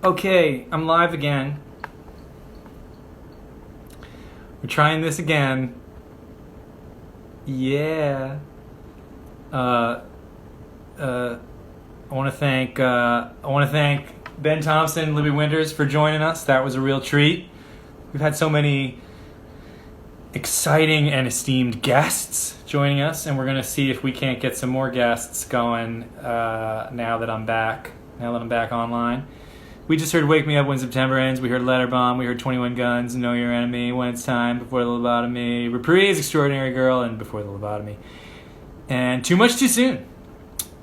Okay, I'm live again. We're trying this again. Yeah. I want to thank Ben Thompson, Libby Winters for joining us. That was a real treat. We've had so many exciting and esteemed guests joining us, and we're going to see if we can't get some more guests going now that I'm back online. We just heard Wake Me Up When September Ends. We heard Letter Bomb. We heard 21 Guns, Know Your Enemy, When It's Time, Before the Lobotomy, Reprise, Extraordinary Girl, and Before the Lobotomy. And Too Much Too Soon.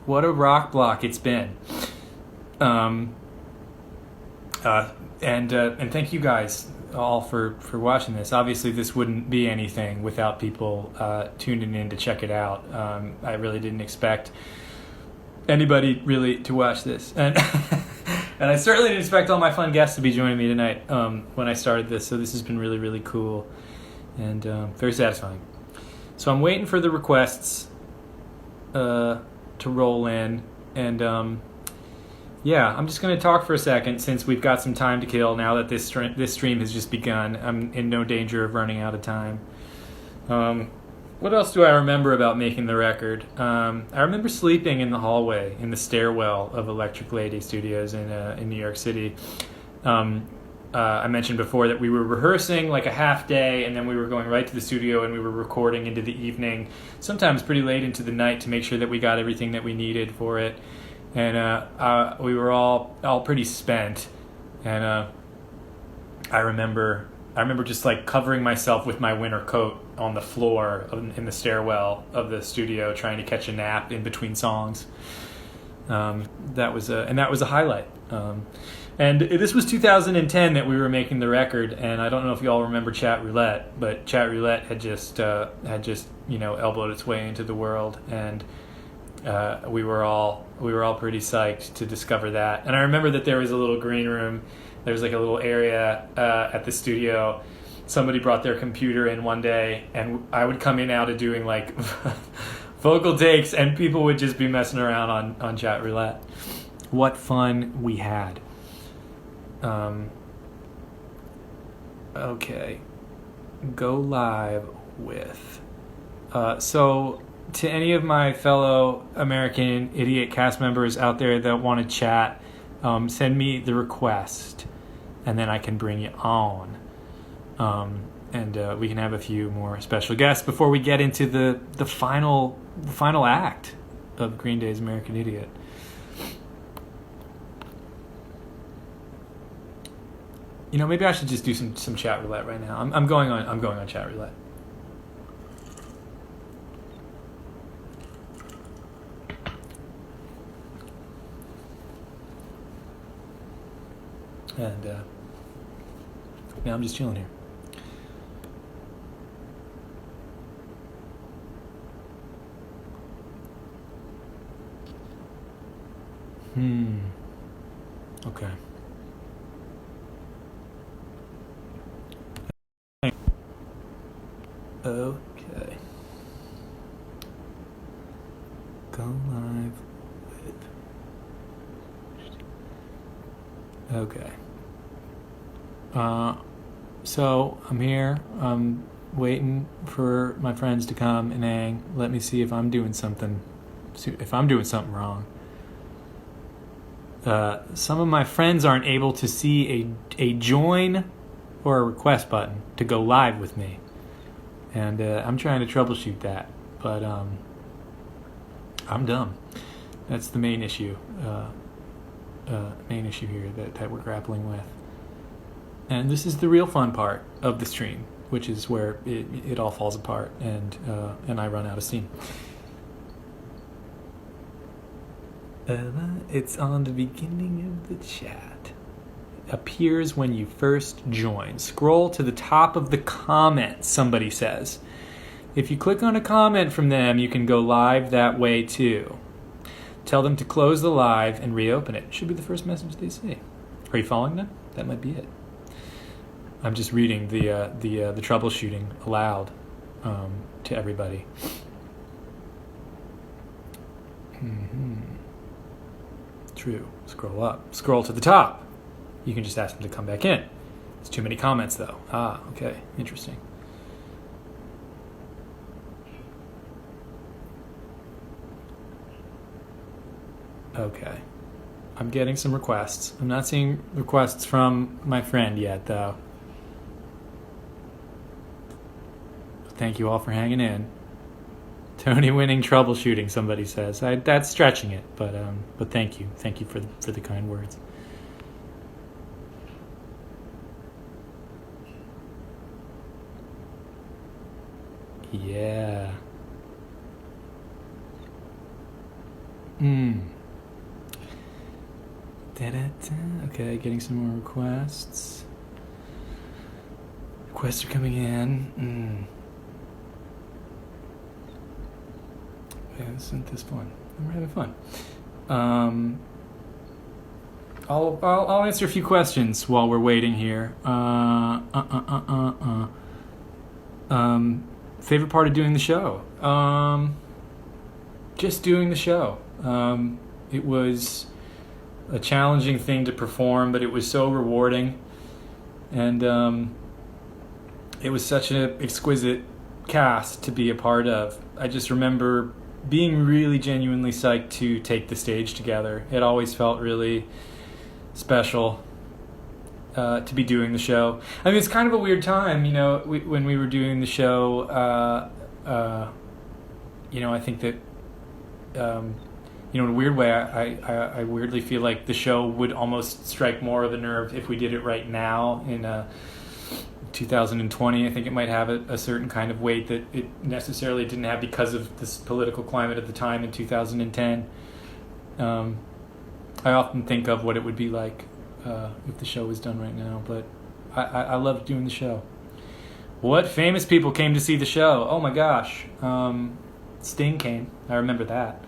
What a rock block it's been. And thank you guys all for watching this. Obviously, this wouldn't be anything without people tuning in to check it out. I really didn't expect anybody really to watch this. And and I certainly didn't expect all my fun guests to be joining me tonight when I started this. So this has been really, really cool and very satisfying. So I'm waiting for the requests to roll in. And yeah, I'm just going to talk for a second since we've got some time to kill now that this stream has just begun. I'm in no danger of running out of time. What else do I remember about making the record? I remember sleeping in the hallway, in the stairwell of Electric Lady Studios in New York City. I mentioned before that we were rehearsing like a half day, and then we were going right to the studio, and we were recording into the evening, sometimes pretty late into the night, to make sure that we got everything that we needed for it. And we were all pretty spent, and I remember just like covering myself with my winter coat on the floor in the stairwell of the studio, trying to catch a nap in between songs. That was a highlight. And this was 2010 that we were making the record, and I don't know if you all remember Chat Roulette, but Chat Roulette had just elbowed its way into the world, and we were all pretty psyched to discover that. And I remember that there was a little green room. There was like a little area at the studio. Somebody brought their computer in one day, and I would come in out of doing like vocal takes, and people would just be messing around on Chat Roulette. What fun we had. Okay. Go live with. So to any of my fellow American Idiot cast members out there that want to chat, send me the request, and then I can bring you on. And we can have a few more special guests before we get into the final act of Green Day's American Idiot. You know, maybe I should just do some Chat Roulette right now. I'm going on Chat Roulette. And yeah, I'm just chilling here. Okay. Okay. Go live with. Okay. So I'm here. I'm waiting for my friends to come and hang. Let me see if I'm doing something. Wrong. Some of my friends aren't able to see a join or a request button to go live with me, and I'm trying to troubleshoot that, but I'm dumb. That's the main issue. Main issue here that we're grappling with. And this is the real fun part of the stream, which is where it all falls apart and I run out of steam. It's on the beginning of the chat. It appears when you first join. Scroll to the top of the comments, somebody says. If you click on a comment from them, you can go live that way too. Tell them to close the live and reopen it. Should be the first message they see. Are you following them? That might be it. I'm just reading the troubleshooting aloud to everybody. True. Scroll up. Scroll to the top. You can just ask them to come back in. It's too many comments, though. Ah, okay. Interesting. Okay. I'm getting some requests. I'm not seeing requests from my friend yet, though. Thank you all for hanging in. Tony winning troubleshooting, somebody says. That's stretching it, but thank you. Thank you for the kind words. Yeah. Okay, getting some more requests. Requests are coming in. Yeah, isn't this fun? We're having fun. I'll answer a few questions while we're waiting here. Favorite part of doing the show? Just doing the show. It was a challenging thing to perform, but it was so rewarding, and it was such an exquisite cast to be a part of. I just remember being really genuinely psyched to take the stage together. It always felt really special to be doing the show. I mean, it's kind of a weird time, when we were doing the show. I think that in a weird way, I weirdly feel like the show would almost strike more of a nerve if we did it right now in 2020. I think it might have a certain kind of weight that it necessarily didn't have because of this political climate at the time in 2010. I often think of what it would be like if the show was done right now, but I loved doing the show. What famous people came to see the show? Oh my gosh. Sting came. I remember that.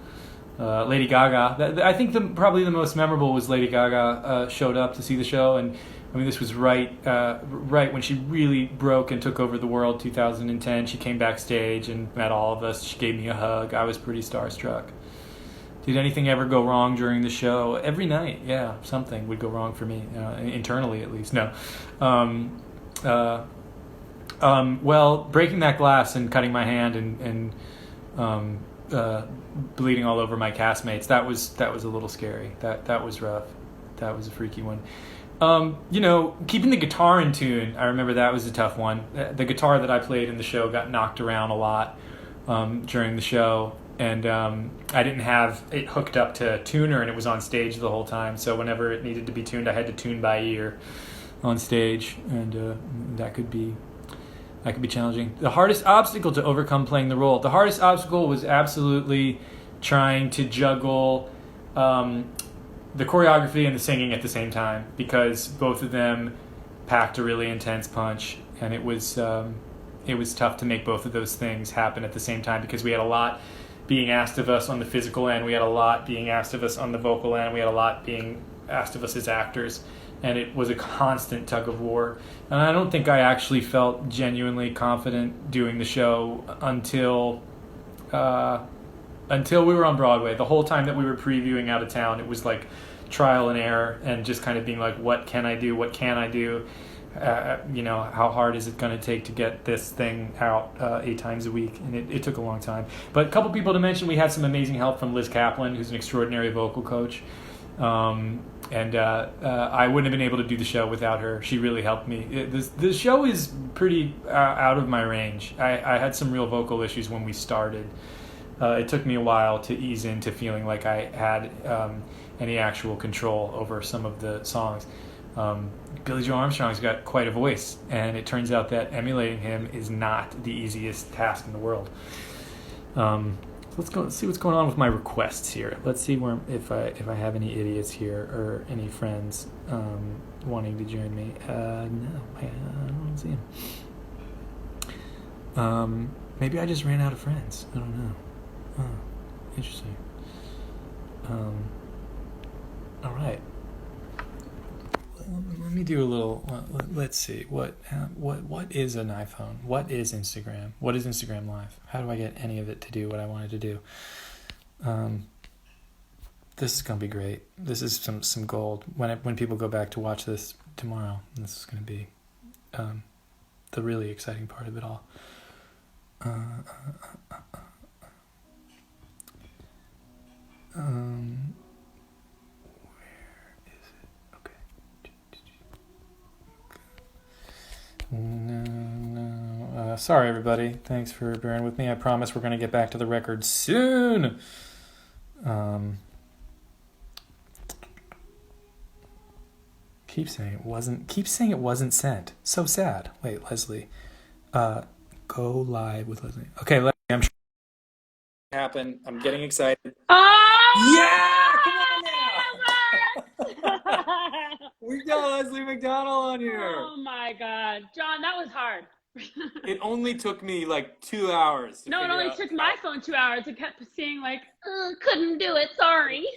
Lady Gaga. I think probably the most memorable was Lady Gaga showed up to see the show, and I mean this was right when she really broke and took over the world. 2010. She came backstage and met all of us. She gave me a hug. I was pretty starstruck. Did anything ever go wrong during the show? Every night, yeah, something would go wrong for me internally at least. No. Well, breaking that glass and cutting my hand and bleeding all over my castmates, that was a little scary. That was rough. That was a freaky one. Keeping the guitar in tune, I remember that was a tough one. The guitar that I played in the show got knocked around a lot during the show, and I didn't have it hooked up to a tuner, and it was on stage the whole time, so whenever it needed to be tuned, I had to tune by ear on stage, and that could be challenging. The hardest obstacle to overcome playing the role. The hardest obstacle was absolutely trying to juggle the choreography and the singing at the same time, because both of them packed a really intense punch, and it was tough to make both of those things happen at the same time, because we had a lot being asked of us on the physical end, we had a lot being asked of us on the vocal end, we had a lot being asked of us as actors. And it was a constant tug of war. And I don't think I actually felt genuinely confident doing the show until we were on Broadway. The whole time that we were previewing out of town, it was like trial and error and just kind of being like, what can I do? What can I do? How hard is it going to take to get this thing out 8 times a week? And it took a long time. But a couple people to mention, we had some amazing help from Liz Kaplan, who's an extraordinary vocal coach. And I wouldn't have been able to do the show without her. She really helped me. The show is pretty out of my range. I had some real vocal issues when we started. It took me a while to ease into feeling like I had any actual control over some of the songs. Billy Joe Armstrong's got quite a voice, and it turns out that emulating him is not the easiest task in the world. Let's see what's going on with my requests here. Let's see if I have any idiots here or any friends wanting to join me. No, I don't see them. Maybe I just ran out of friends. I don't know. Oh, interesting. All right. Let me do a little. Let's see. What is an iPhone? What is Instagram? What is Instagram Live? How do I get any of it to do what I wanted to do? This is gonna be great. This is some gold. When people go back to watch this tomorrow, this is gonna be the really exciting part of it all. Where is it? Okay. No. Sorry, everybody. Thanks for bearing with me. I promise we're gonna get back to the record soon. Keep saying it wasn't sent. So sad. Wait, Leslie. Go live with Leslie. Okay, Leslie, I'm sure it happened. I'm getting excited. Oh! Yeah! Come on now! We got Leslie McDonald on here. Oh my God. John, that was hard. It only took me like 2 hours. No, it only took my phone 2 hours. It kept saying like, couldn't do it, sorry.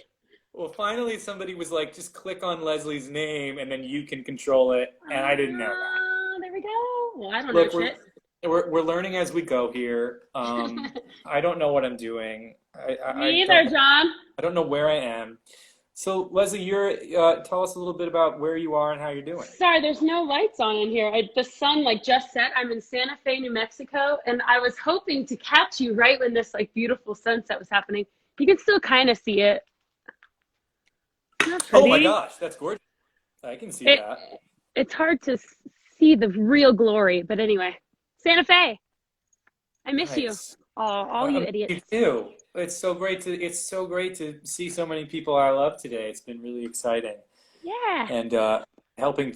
Well, finally somebody was like, just click on Leslie's name and then you can control it. And I didn't know that. There we go. Well, I don't Look, know shit. We're learning as we go here. I don't know what I'm doing. Me either, John. I don't know where I am. So, Leslie, tell us a little bit about where you are and how you're doing. Sorry, there's no lights on in here. The sun just set. I'm in Santa Fe, New Mexico, and I was hoping to catch you right when this beautiful sunset was happening. You can still kind of see it. Oh my gosh, that's gorgeous. I can see that. It's hard to see the real glory, but anyway, Santa Fe. I miss you. All you idiots. You too. It's so great to see so many people I love today. It's been really exciting. Yeah. And helping,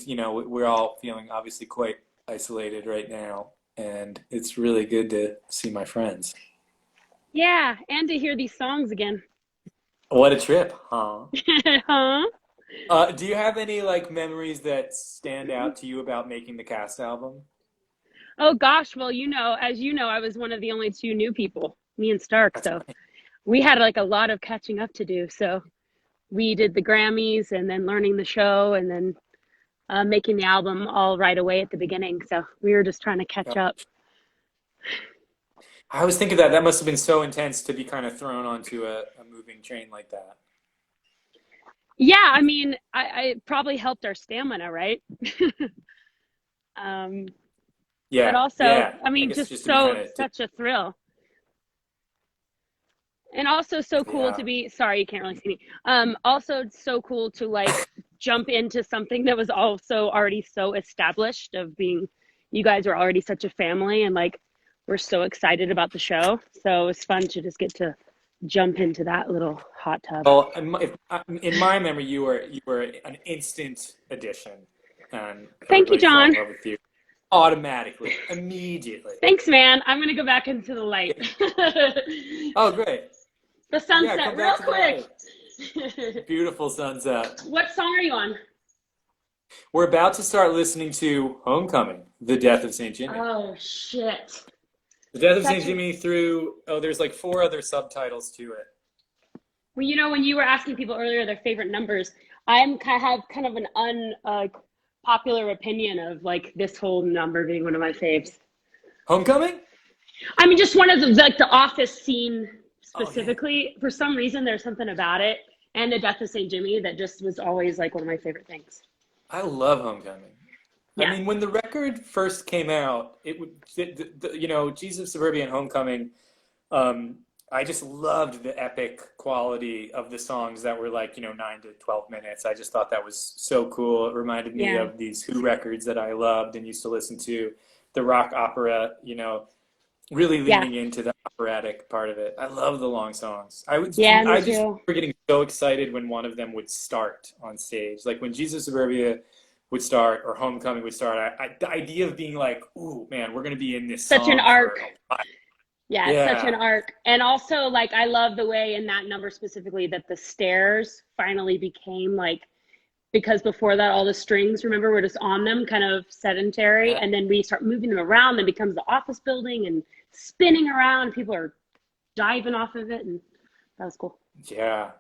we're all feeling obviously quite isolated right now, and it's really good to see my friends. Yeah, and to hear these songs again. What a trip, huh? Huh? Do you have any memories that stand out to you about making the cast album? Oh gosh, well, as you know, I was one of the only two new people, me and Stark. That's so right. We had a lot of catching up to do. So we did the Grammys and then learning the show and then making the album all right away at the beginning. So we were just trying to catch up. I was thinking that must have been so intense to be kind of thrown onto a moving train like that. Yeah, I mean, I probably helped our stamina, right? Yeah. But also, yeah. I mean, just such a thrill. And also so cool to be, sorry, you can't really see me. Also so cool to jump into something that was also already so established of being, you guys are already such a family and we're so excited about the show. So it's fun to just get to jump into that little hot tub. Well, in my memory, you were an instant addition. Thank you, John. Fell in love with you automatically, immediately. Thanks, man. I'm gonna go back into the light. Oh, great. The sunset, real quick. Beautiful sunset. What song are you on? We're about to start listening to Homecoming, The Death of St. Jimmy. Oh, shit. The Death of St. Jimmy there's 4 other subtitles to it. Well, when you were asking people earlier their favorite numbers, I have kind of an unpopular opinion of this whole number being one of my faves. Homecoming? I mean, just one of the office scene specifically. For some reason, there's something about it. And The Death of St. Jimmy that just was always one of my favorite things. I love Homecoming. Yeah. I mean, when the record first came out, Jesus of Suburbia and Homecoming, I just loved the epic quality of the songs that were 9 to 12 minutes. I just thought that was so cool. It reminded me of these Who records that I loved and used to listen to, the rock opera, really leaning into the operatic part of it. I love the long songs. I just remember getting so excited when one of them would start on stage. Like when Jesus of Suburbia would start or Homecoming would start, the idea of being ooh, man, we're going to be in this such song an arc. Yeah, such an arc. And also, I love the way in that number specifically that the stairs finally became because before that, all the strings, remember, were just on them, kind of sedentary. And then we start moving them around, then becomes the office building and spinning around. People are diving off of it. And that was cool. Yeah.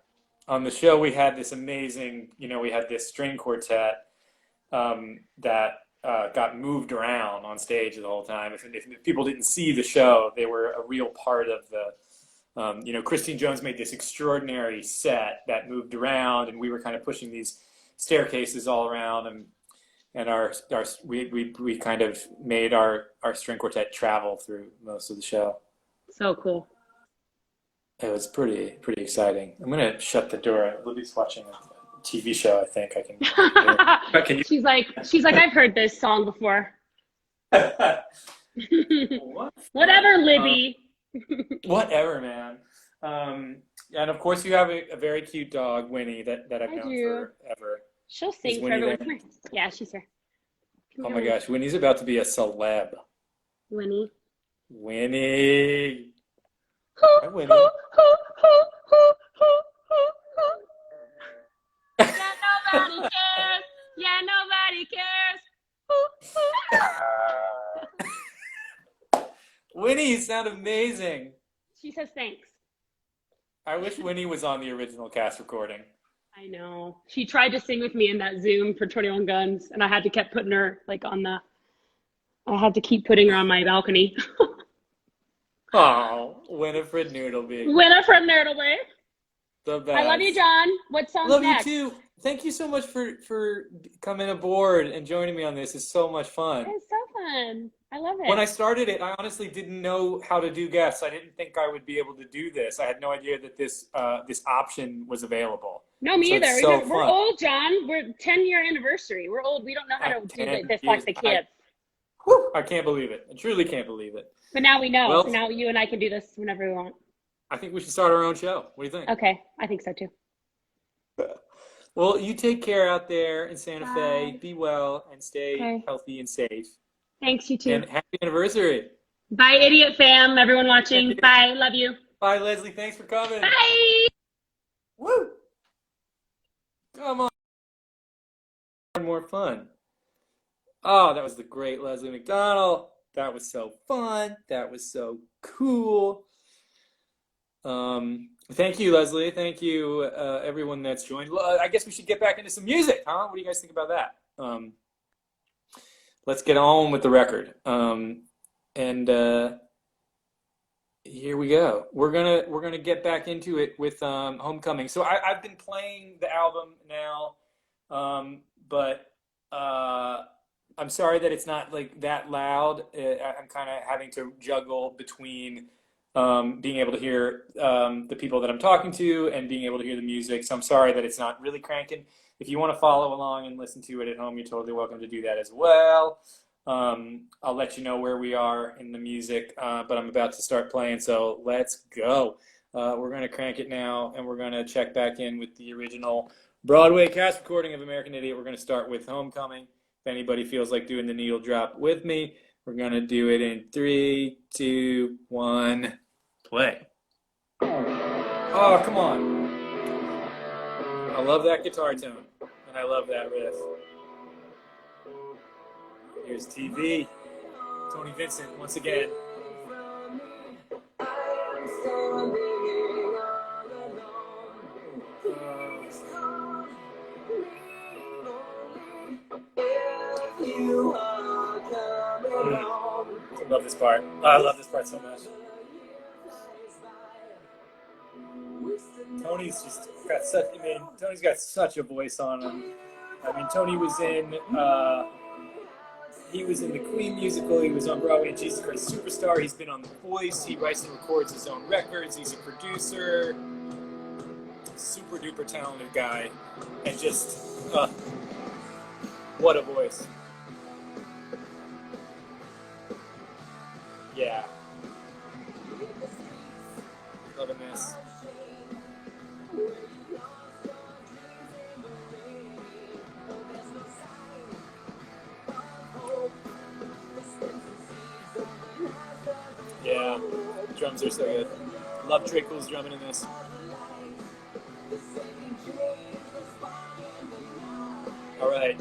On the show, we had this amazing, we had this string quartet that got moved around on stage the whole time. If people didn't see the show, they were a real part of You know, Christine Jones made this extraordinary set that moved around, and we were kind of pushing these staircases all around, and we kind of made our string quartet travel through most of the show. So cool. It was pretty exciting. I'm gonna shut the door. Libby's watching a TV show. I think I can. Can you? She's like, I've heard this song before. What? Whatever, Libby. Whatever, man. And of course, you have a very cute dog, Winnie, that I've known forever. She'll sing for everyone. Yeah, she's here. Oh my gosh, Winnie's about to be a celeb. Winnie. Winnie. Hi, Winnie. Yeah, nobody cares. Yeah, nobody cares. Winnie, you sound amazing. She says thanks. I wish Winnie was on the original cast recording. I know. She tried to sing with me in that Zoom for 21 Guns, and I had to keep putting her on my balcony. Oh, Winifred Noodleby. Winifred Noodleby. The best. I love you, John. What song's next? Love you too. Thank you so much for coming aboard and joining me on this. It's so much fun. It's so fun. I love it. When I started it, I honestly didn't know how to do guests. I didn't think I would be able to do this. I had no idea that this option was available. No, me either. So we're old, John. We're 10-year anniversary. We're old. We don't know how to do this like the kids. I can't believe it. I truly can't believe it. But now we know. Well, so now you and I can do this whenever we want. I think we should start our own show. What do you think? Okay. I think so too. Well, you take care out there in Santa Fe. Be well and stay healthy and safe. Thanks, you too. And happy anniversary. Bye, Idiot Fam, everyone watching. Bye. Love you. Bye, Leslie. Thanks for coming. Bye. Woo! Come on. More fun. Oh, that was the great Leslie McDonald. That was so fun. That was so cool. Thank you, Leslie. Thank you, everyone that's joined. I guess we should get back into some music, huh? What do you guys think about that? Let's get on with the record. Here we go. We're gonna get back into it with Homecoming. So I've been playing the album now, but I'm sorry that it's not like that loud. I'm kind of having to juggle between being able to hear the people that I'm talking to and being able to hear the music. So I'm sorry that it's not really cranking. If you want to follow along and listen to it at home, you're totally welcome to do that as well. I'll let you know where we are in the music, but I'm about to start playing, so let's go. We're going to crank it now, and we're going to check back in with the original Broadway cast recording of American Idiot. We're going to start with Homecoming. If anybody feels like doing the needle drop with me, we're going to do it in 3, 2, 1, play. Oh, come on. I love that guitar tone, and I love that riff. Here's TV. Tony Vincent once again. I love this part. I love this part so much. Tony's just got such. I mean, Tony's got such a voice on him. I mean, Tony was in. He was in the Queen musical. He was on Broadway in Jesus Christ Superstar. He's been on The Voice. He writes and records his own records. He's a producer. Super duper talented guy. And just, what a voice. Yeah. Loving this. Yeah, drums are so good. Love Trey Cool's drumming in this. All right,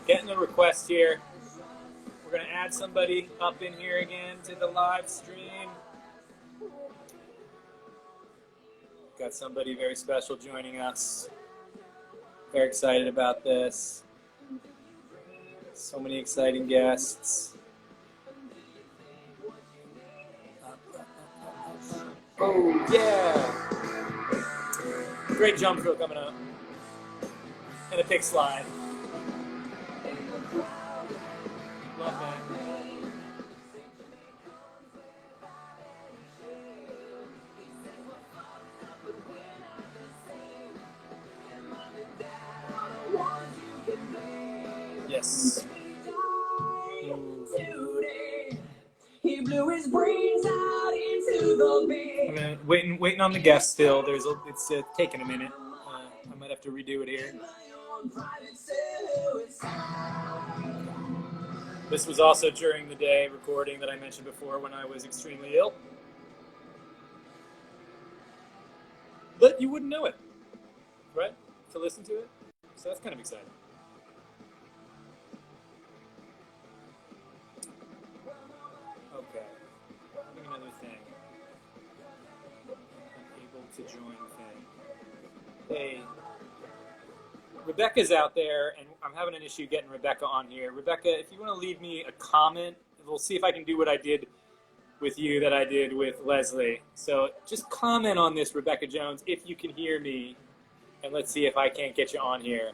getting the request here. We're gonna add somebody up in here again to the live stream. Got somebody very special joining us. Very excited about this. So many exciting guests. Oh, yeah. Great jump throw coming up. And a pick slide. Love that. Yes. He blew his brains out into the big. I'm waiting on the guest still. It's taking a minute. I might have to redo it here. This was also during the day recording that I mentioned before when I was extremely ill. But you wouldn't know it, right? To listen to it. So that's kind of exciting. Okay. Having another thing. Unable to join thing. Hey. Rebecca's out there, and I'm having an issue getting Rebecca on here. Rebecca, if you want to leave me a comment, we'll see if I can do what I did with you that I did with Leslie. So just comment on this, Rebecca Jones, if you can hear me, and let's see if I can't get you on here.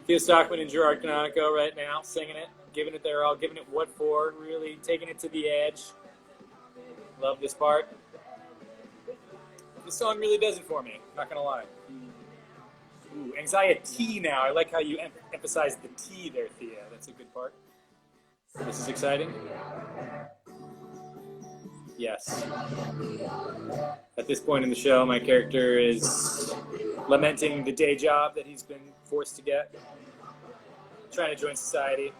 Theo Stockman and Gerard Canonico right now, singing it, giving it their all, giving it what for, really taking it to the edge. Love this part. This song really does it for me, not gonna lie. Ooh, anxiety now. I like how you emphasize the T there, Thea. That's a good part. This is exciting. Yes. At this point in the show, my character is lamenting the day job that he's been forced to get, trying to join society.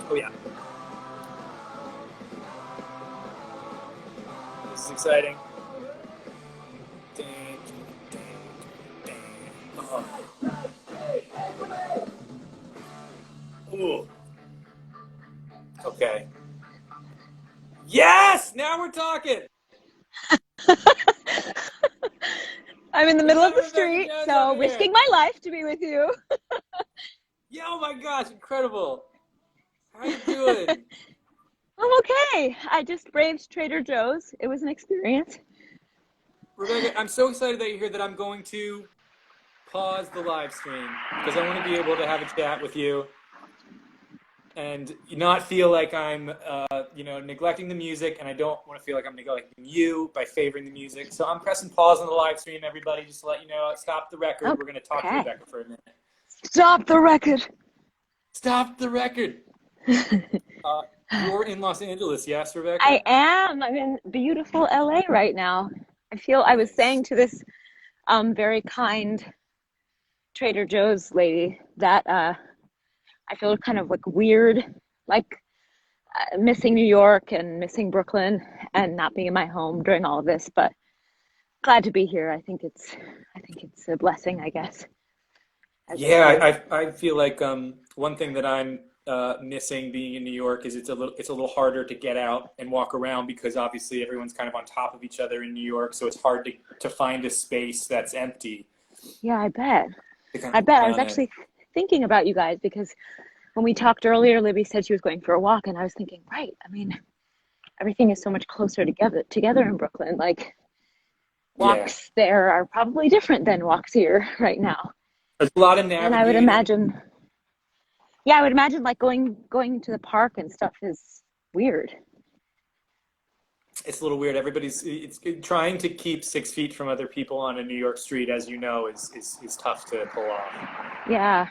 Oh yeah. This is exciting. Oh. Ooh. Okay. Yes! Now we're talking! I'm in the middle of the street, so risking my life to be with you. Yeah, oh my gosh, incredible. How you doing? I'm okay. I just braved Trader Joe's. It was an experience. Rebecca, I'm so excited that you're here that I'm going to pause the live stream because I want to be able to have a chat with you and not feel like I'm, neglecting the music, and I don't want to feel like I'm neglecting you by favoring the music. So I'm pressing pause on the live stream, everybody, just to let you know. Stop the record. Okay. We're going to talk to Rebecca for a minute. Stop the record. Stop the record. You're in Los Angeles, yes, Rebecca? I am. I'm in beautiful LA right now. I was saying to this very kind Trader Joe's lady that I feel kind of like weird, like missing New York and missing Brooklyn and not being in my home during all of this, but glad to be here. I think it's a blessing, I guess. Yeah, I feel like one thing that I'm missing being in New York is it's a little harder to get out and walk around because obviously everyone's kind of on top of each other in New York, so it's hard to find a space that's empty. Yeah, I bet. I was actually thinking about you guys because when we talked earlier, Libby said she was going for a walk, and I was thinking, right, I mean, everything is so much closer together in Brooklyn. Like, walks there are probably different than walks here right now. There's a lot of navigating. And I would imagine like going to the park and stuff is weird. It's a little weird. It's trying to keep 6 feet from other people on a New York street, as you know, is tough to pull off. Yeah.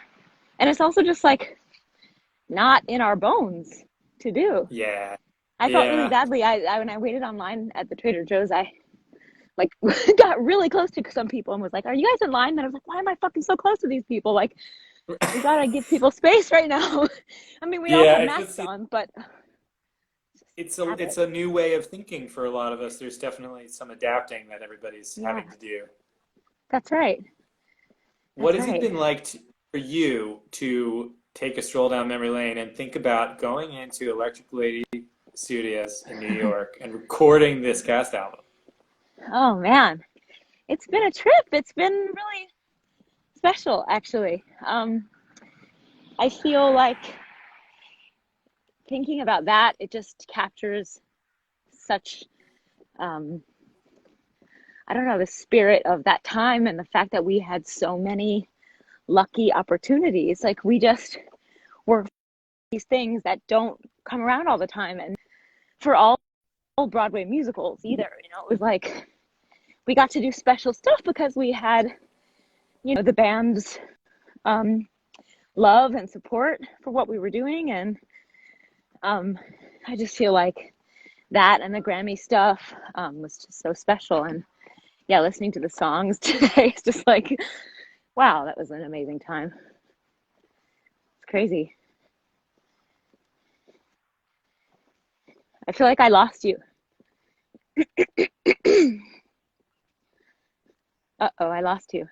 And it's also just like not in our bones to do. Yeah. I felt really badly. I when I waited online at the Trader Joe's, I like got really close to some people and was like, "Are you guys in line?" And I was like, "Why am I fucking so close to these people? Like, we gotta give people space right now." I mean, we all have masks on, but it's a new way of thinking for a lot of us. There's definitely some adapting that everybody's having to do. That's right. What has it been like for you to take a stroll down memory lane and think about going into Electric Lady studios in New York and recording this cast album? Oh man, it's been a trip. It's been really special, actually. I feel like thinking about that, it just captures such, I don't know, the spirit of that time and the fact that we had so many lucky opportunities. Like we just were these things that don't come around all the time. And for all Broadway musicals either, it was like we got to do special stuff because we had, the band's love and support for what we were doing. And I just feel like that and the Grammy stuff was just so special. And yeah, listening to the songs today is just like, wow, that was an amazing time. It's crazy. I feel like I lost you. Uh-oh, I lost you.